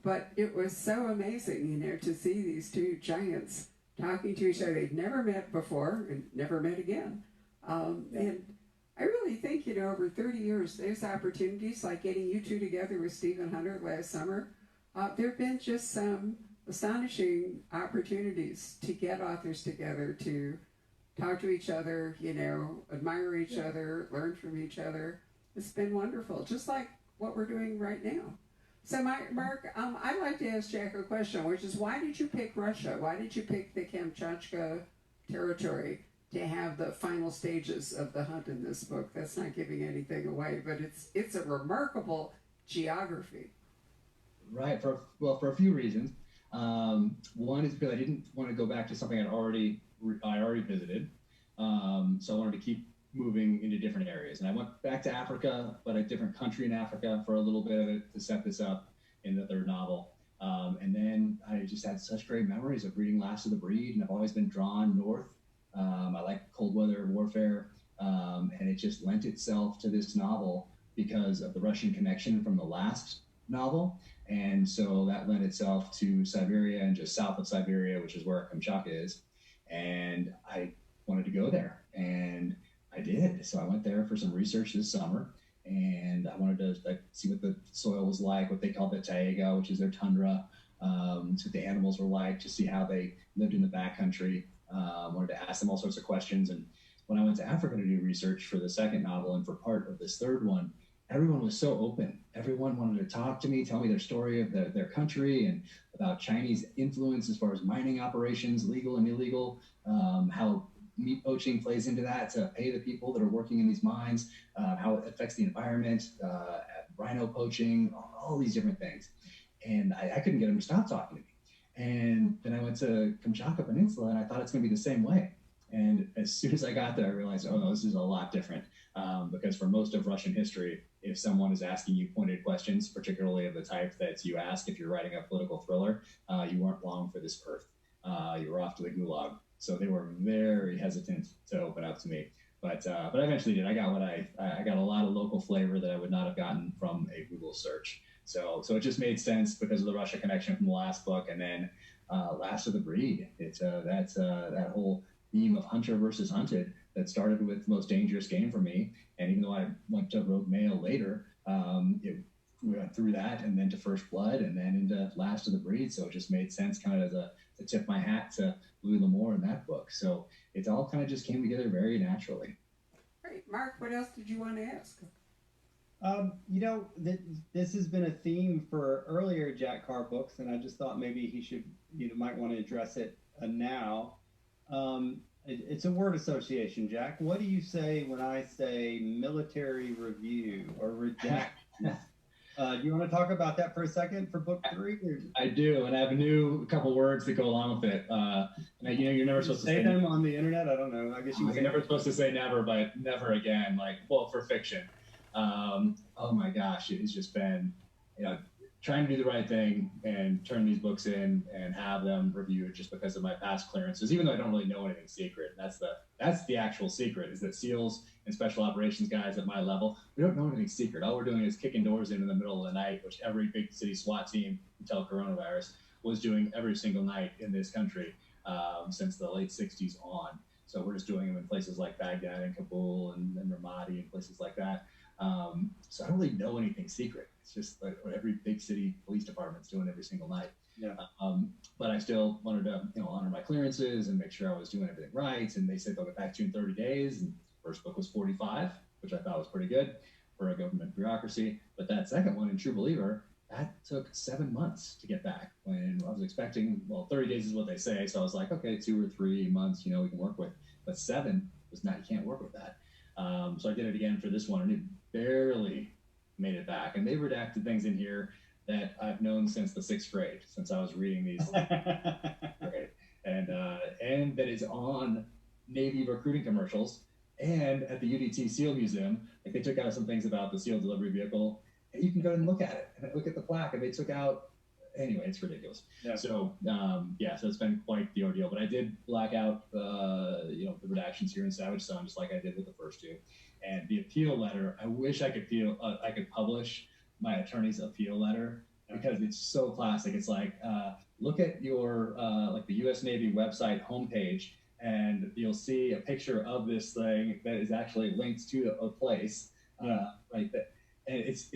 A: But it was so amazing, to see these two giants talking to each other. They'd never met before and never met again. And I really think, over 30 years, there's opportunities like getting you two together with Stephen Hunter last summer. There have been just some astonishing opportunities to get authors together to talk to each other, admire each other, learn from each other. It's been wonderful, just like what we're doing right now. So, Mark, I'd like to ask Jack a question, which is, why did you pick Russia? Why did you pick the Kamchatka territory to have the final stages of the hunt in this book? That's not giving anything away, but it's a remarkable geography.
B: Right. For a few reasons. One is because I didn't want to go back to something I already visited. So I wanted to keep moving into different areas. And I went back to Africa, but a different country in Africa for a little bit of it to set this up in the third novel. And then I just had such great memories of reading Last of the Breed, and I've always been drawn north. I like cold weather warfare, and it just lent itself to this novel because of the Russian connection from the last novel. And so that lent itself to Siberia and just south of Siberia, which is where Kamchatka is. And I wanted to go there, and I did. So I went there for some research this summer, and I wanted to see what the soil was like, what they call the taiga, which is their tundra, see what the animals were like, to see how they lived in the backcountry. Wanted to ask them all sorts of questions. And when I went to Africa to do research for the second novel and for part of this third one, everyone was so open. Everyone wanted to talk to me, tell me their story of their country and about Chinese influence as far as mining operations, legal and illegal, how meat poaching plays into that to pay the people that are working in these mines, how it affects the environment, rhino poaching, all these different things. And I couldn't get them to stop talking to me. And then I went to Kamchatka Peninsula, and I thought it's going to be the same way. And as soon as I got there, I realized, oh, no, this is a lot different. Because for most of Russian history, if someone is asking you pointed questions, particularly of the type that you ask if you're writing a political thriller, you weren't long for this earth. You were off to the gulag. So they were very hesitant to open up to me. But I eventually did. I got I got a lot of local flavor that I would not have gotten from a Google search. So it just made sense because of the Russia connection from the last book, and then Last of the Breed. It's that's that whole theme of hunter versus hunted that started with Most Dangerous Game for me. And even though I went to Rogue Mail later, we went through that and then to First Blood and then into Last of the Breed. So it just made sense kind of to tip my hat to Louis L'Amour in that book. So it all kind of just came together very naturally.
A: Great. Mark, what else did you want to ask?
C: This has been a theme for earlier Jack Carr books, and I just thought maybe he should, might want to address it now. It's a word association, Jack. What do you say when I say military review or redact? Do you want to talk about that for a second for book 3?
B: I do, and I have a couple words that go along with it. And you're never supposed to say
C: them on the internet. I don't know. I guess you're
B: never supposed to say never, but never again. For fiction. Oh my gosh, it has just been, trying to do the right thing and turn these books in and have them reviewed just because of my past clearances, even though I don't really know anything secret. That's the actual secret, is that SEALs and special operations guys at my level, we don't know anything secret. All we're doing is kicking doors in the middle of the night, which every big city SWAT team until coronavirus was doing every single night in this country since the late 60s on. So we're just doing them in places like Baghdad and Kabul and Ramadi and places like that. So I don't really know anything secret. It's just like what every big city police department's doing every single night.
C: Yeah.
B: But I still wanted to, honor my clearances and make sure I was doing everything right. And they said they'll get back to you in 30 days. And first book was 45, which I thought was pretty good for a government bureaucracy. But that second one, in True Believer, that took 7 months to get back. When I was expecting, 30 days is what they say. So I was like, okay, 2 or 3 months, we can work with. But 7 was not, you can't work with that. So I did it again for this one, and it barely made it back. And they redacted things in here that I've known since the 6th grade, since I was reading these. And that is on Navy recruiting commercials and at the UDT SEAL Museum. Like, they took out some things about the SEAL delivery vehicle. And you can go and look at it and look at the plaque, and they took out. Anyway, it's ridiculous. Yeah. So, so it's been quite the ordeal. But I did black out, the redactions here in Savage Son, just like I did with the first 2. And the appeal letter, I wish I could publish my attorney's appeal letter, because it's so classic. It's like, look at your like the U.S. Navy website homepage, and you'll see a picture of this thing that is actually linked to a place, right? And it's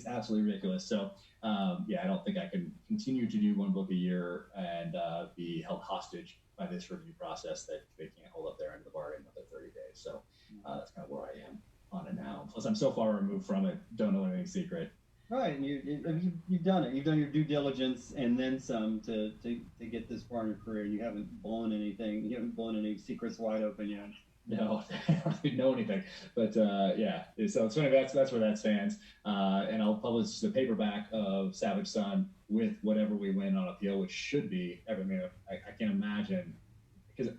B: absolutely ridiculous. So I don't think I can continue to do one book a year and be held hostage by this review process that they can't hold up their end of the bargain another 30 days. So that's kind of where I am on it now. Plus, I'm so far removed from it, don't know anything secret.
C: Right, and you've done it. You've done your due diligence and then some to get this far in your career. You haven't blown anything. You haven't blown any secrets wide open yet.
B: No, I don't really know anything. But so it's funny, that's where that stands. And I'll publish the paperback of Savage Son with whatever we win on appeal, which should be everything. I can't imagine, because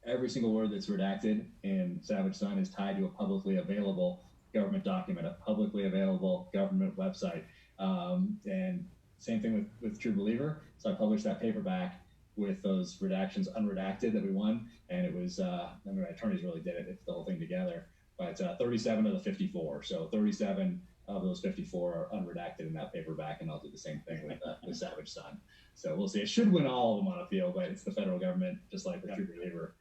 B: every single word that's redacted in Savage Son is tied to a publicly available government document, a publicly available government website. And same thing with True Believer. So I published that paperback with those redactions unredacted that we won. And it was, my attorneys really did it. It's the whole thing together. But 37 of the 54. So 37 of those 54 are unredacted in that paperback. And I'll do the same thing with Savage Son. So we'll see. It should win all of them on appeal, but it's the federal government, just like with True Believer.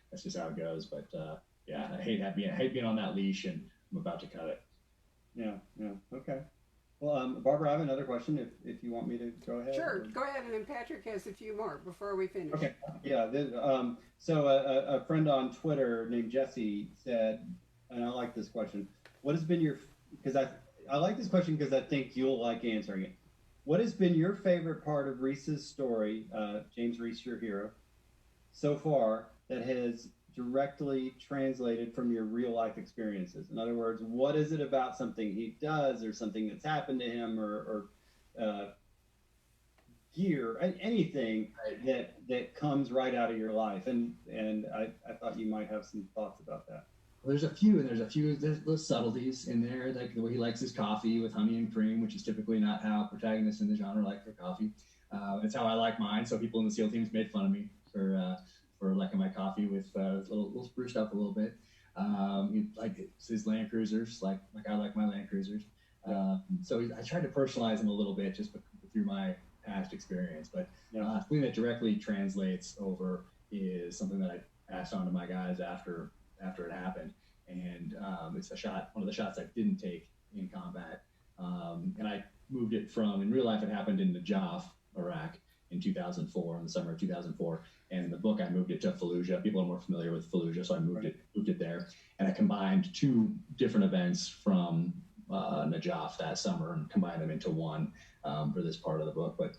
B: That's just how it goes. But I hate being on that leash, and I'm about to cut it.
C: Yeah. Okay. Well, Barbara, I have another question. If you want me to go ahead.
A: Sure, go ahead, and then Patrick has a few more before we finish.
C: Okay. Yeah. So a friend on Twitter named Jesse said, and I like this question. What has been because I like this question because I think you'll like answering it. What has been your favorite part of Reese's story, James Reese, your hero, so far, that has directly translated from your real life experiences? In other words, what is it about something he does or something that's happened to him or anything that comes right out of your life? And I thought you might have some thoughts about that.
B: Well, there's those subtleties in there, like the way he likes his coffee with honey and cream, which is typically not how protagonists in the genre like their coffee. It's how I like mine. So people in the SEAL teams made fun of me for liking my coffee with a little spruced up a little bit. He like his Land Cruisers, like I like my Land Cruisers. So I tried to personalize him a little bit just through my past experience. But something that directly translates over is something that I passed on to my guys after it happened. And it's one of the shots I didn't take in combat. And I moved it from, in real life, it happened in Najaf, Iraq, in 2004, in the summer of 2004. And in the book, I moved it to Fallujah. People are more familiar with Fallujah, so I moved it there. And I combined 2 different events from Najaf that summer and combined them into one for this part of the book. But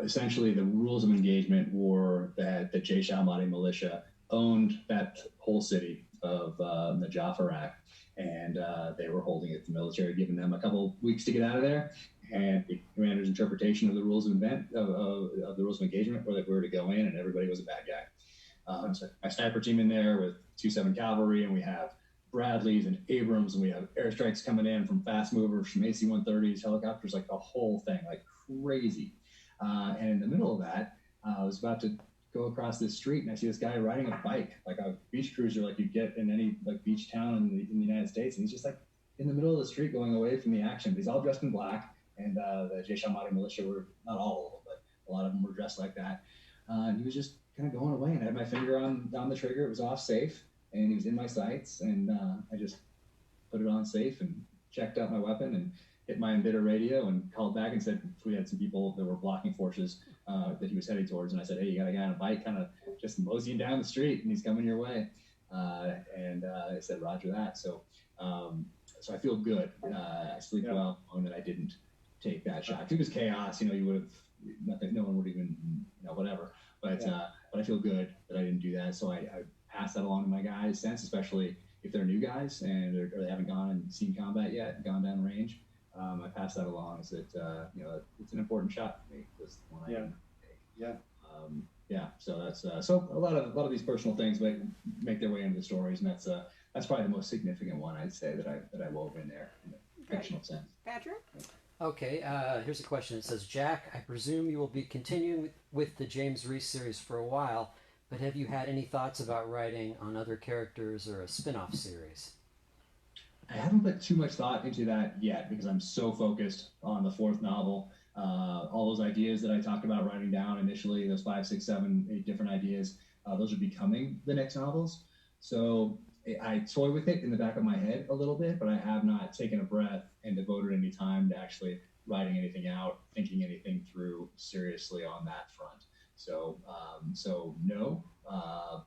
B: essentially, the rules of engagement were that the Jaish al-Mahdi militia owned that whole city of Najaf, Iraq, and they were holding it. The military had given them a couple weeks to get out of there, and the commander's interpretation of the rules of the rules of engagement were that we were to go in and everybody was a bad guy. So my sniper team in there with 2-7 cavalry, and we have Bradleys and Abrams, and we have airstrikes coming in from fast movers, from AC-130s, helicopters, like the whole thing, like crazy. And in the middle of that, I was about to go across this street, and I see this guy riding a bike, like a beach cruiser, like you get in any like beach town in the United States, and he's just like in the middle of the street going away from the action. But he's all dressed in black, and the Jay Shamati militia were, not all of them, but a lot of them were dressed like that. And he was just kind of going away, and I had my finger on the trigger. It was off safe, and he was in my sights, and I just put it on safe and checked out my weapon and hit my embittered radio and called back and said we had some people that were blocking forces that he was heading towards. And I said, hey, you got a guy on a bike kind of just moseying down the street, and he's coming your way. And I said, roger that. So I feel good. I sleep well knowing that I didn't take that shot. If it was chaos, you would have, nothing, no one would even, whatever. But I feel good that I didn't do that. So I pass that along to my guys since, especially if they're new guys and or they haven't gone and seen combat yet, gone down range. I pass that along as it's an important shot for me. This one I didn't take. So that's so a lot of these personal things make their way into the stories, and that's probably the most significant one I'd say that I wove in there in a fictional sense.
A: Patrick?
D: Okay, here's a question. It says, Jack, I presume you will be continuing with the James Reese series for a while, but have you had any thoughts about writing on other characters or a spin-off series?
B: I haven't put too much thought into that yet because I'm so focused on the fourth novel. All those ideas that I talked about writing down initially, those 5, 6, 7, 8 different ideas, those are becoming the next novels. So I toy with it in the back of my head a little bit, but I have not taken a breath and devoted any time to actually writing anything out, thinking anything through seriously on that front. So no,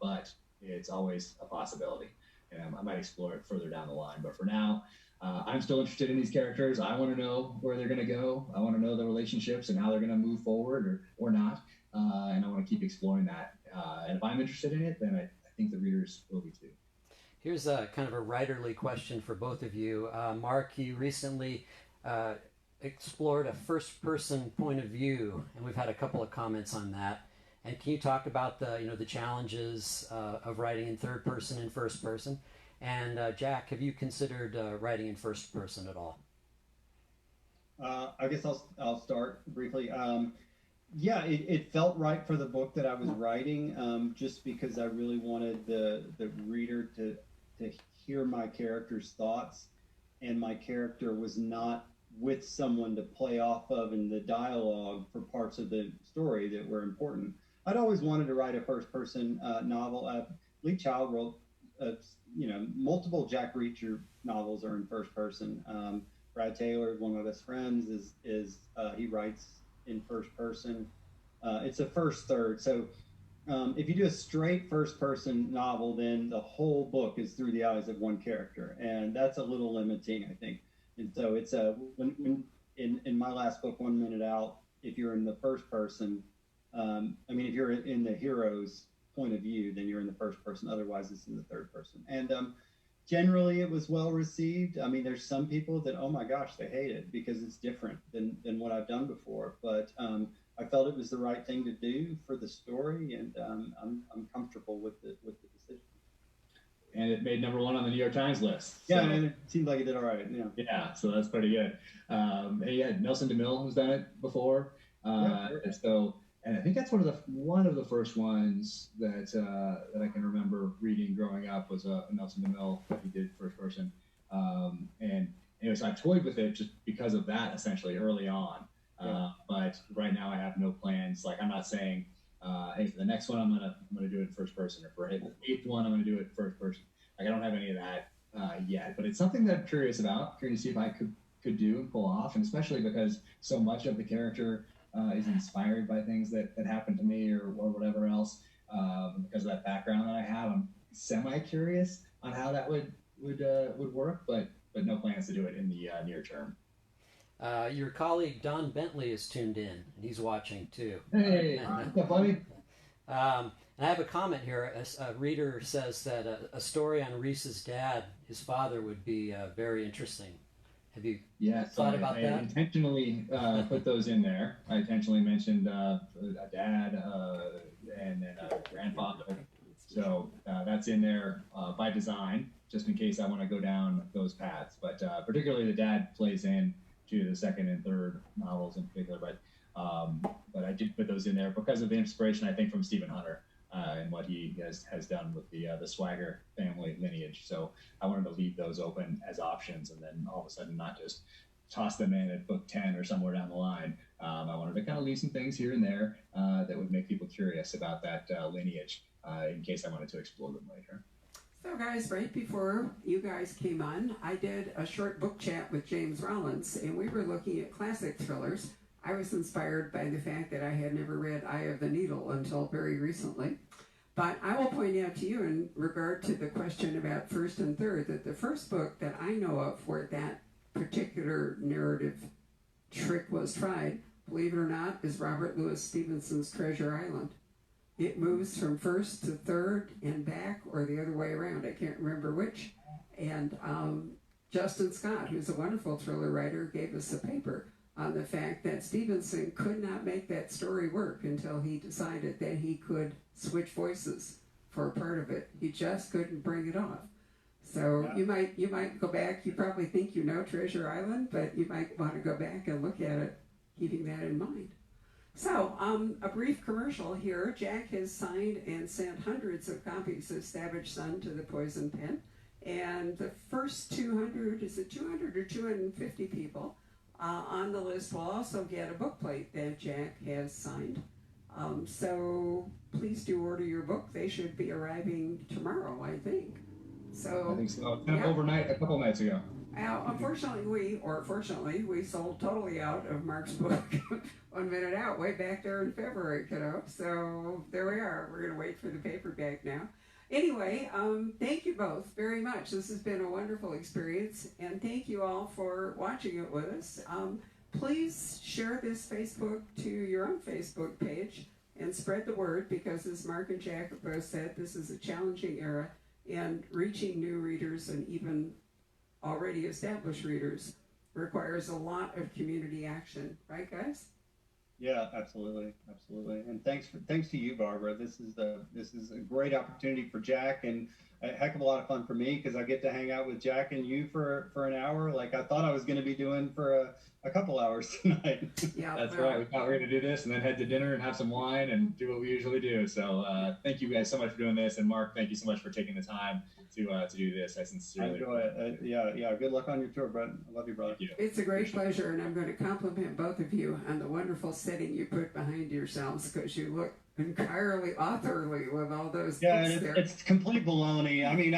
B: but it's always a possibility. And I might explore it further down the line. But for now, I'm still interested in these characters. I want to know where they're going to go. I want to know the relationships and how they're going to move forward or not. And I want to keep exploring that. And if I'm interested in it, then I think the readers will be too.
D: Here's a kind of a writerly question for both of you. Mark, you recently explored a first-person point of view, and we've had a couple of comments on that. And can you talk about the challenges of writing in third person and first person? And Jack, have you considered writing in first person at all?
C: I guess I'll start briefly. It felt right for the book that I was writing, just because I really wanted the reader to hear my character's thoughts, and my character was not with someone to play off of in the dialogue for parts of the story that were important. I'd always wanted to write a first-person novel. Lee Child wrote, multiple Jack Reacher novels are in first person. Brad Taylor, one of my best friends, he writes in first person. It's a first third. So if you do a straight first-person novel, then the whole book is through the eyes of one character, and that's a little limiting, I think. And so it's when in my last book, 1 Minute Out, if you're in the first person. If you're in the hero's point of view, then you're in the first person. Otherwise, it's in the third person. And generally, it was well received. I mean, there's some people that, oh my gosh, they hate it because it's different than what I've done before. But I felt it was the right thing to do for the story, and I'm comfortable with the decision.
B: And it made number 1 on the New York Times list.
C: Yeah, and it seemed like it did all right.
B: Yeah, so that's pretty good. Nelson DeMille has done it before. And I think that's one of the first ones that I can remember reading growing up was a Nelson DeMille that he did first person. So I toyed with it just because of that essentially early on. But right now I have no plans. Like I'm not saying, hey, for the next one I'm gonna do it in first person, or for the 8th one I'm gonna do it first person. Like I don't have any of that yet. But it's something that I'm curious about. Curious to see if I could do and pull off, and especially because so much of the character is inspired by things that happened to me or whatever else. Because of that background that I have, I'm semi-curious on how that would work, but no plans to do it in the near term.
D: Your colleague Don Bentley is tuned in, and he's watching too.
B: Hey, what's up, buddy?
D: And I have a comment here. A reader says that a story on Reese's dad, his father, would be very interesting. Have you thought about that? I
B: intentionally put those in there. I intentionally mentioned a dad and then a grandfather. So that's in there by design, just in case I want to go down those paths. But particularly the dad plays in to the second and third novels in particular. But I did put those in there because of the inspiration, I think, from Stephen Hunter and what he has done with the Swagger family lineage. So I wanted to leave those open as options, and then all of a sudden not just toss them in at book 10 or somewhere down the line. I wanted to kind of leave some things here and there that would make people curious about that lineage in case I wanted to explore them later.
A: So guys, right before you guys came on, I did a short book chat with James Rollins, and we were looking at classic thrillers. I was inspired by the fact that I had never read Eye of the Needle until very recently. But I will point out to you in regard to the question about first and third, that the first book that I know of where that particular narrative trick was tried, believe it or not, is Robert Louis Stevenson's Treasure Island. It moves from first to third and back, or the other way around. I can't remember which. And Justin Scott, who's a wonderful thriller writer, gave us a paper on the fact that Stevenson could not make that story work until he decided that he could switch voices for a part of it. He just couldn't bring it off. So yeah. you might go back. You probably think you know Treasure Island, but you might want to go back and look at it, keeping that in mind. So, a brief commercial here. Jack has signed and sent hundreds of copies of Savage Son to the Poison Pen. And the first 200, is it 200 or 250 people on the list will also get a book plate that Jack has signed. So, please do order your book. They should be arriving tomorrow, I think. So,
B: I think so. Overnight, a couple nights ago.
A: Unfortunately, fortunately, we sold totally out of Mark's book 1 minute out, way back there in February, kiddo. So there we are. We're going to wait for the paperback now. Anyway, thank you both very much. This has been a wonderful experience, and thank you all for watching it with us. Please share this Facebook to your own Facebook page and spread the word, because as Mark and Jack have both said, this is a challenging era, and reaching new readers and even already established readers requires a lot of community action, right, guys?
C: Yeah, absolutely, absolutely. And thanks to you, Barbara. This is a great opportunity for Jack, and a heck of a lot of fun for me, because I get to hang out with Jack and you for an hour, like I thought I was going to be doing for a couple hours tonight.
A: Yeah,
B: that's right. We thought we were going to do this and then head to dinner and have some wine and do what we usually do. So thank you guys so much for doing this, and Mark, thank you so much for taking the time to do this. I sincerely
C: enjoy it. Yeah. Good luck on your tour, brother. I love you, brother.
B: Thank you.
A: It's a great pleasure, and I'm going to compliment both of you on the wonderful setting you put behind yourselves, because you look entirely authorly with all those books there.
C: It's complete baloney. I mean,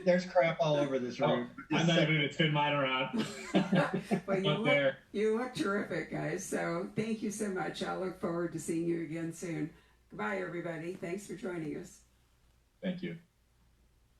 C: there's crap all over this room.
B: I'm not even going to spin mine around.
A: Well, you look terrific, guys. So thank you so much. I look forward to seeing you again soon. Goodbye, everybody. Thanks for joining us.
B: Thank you.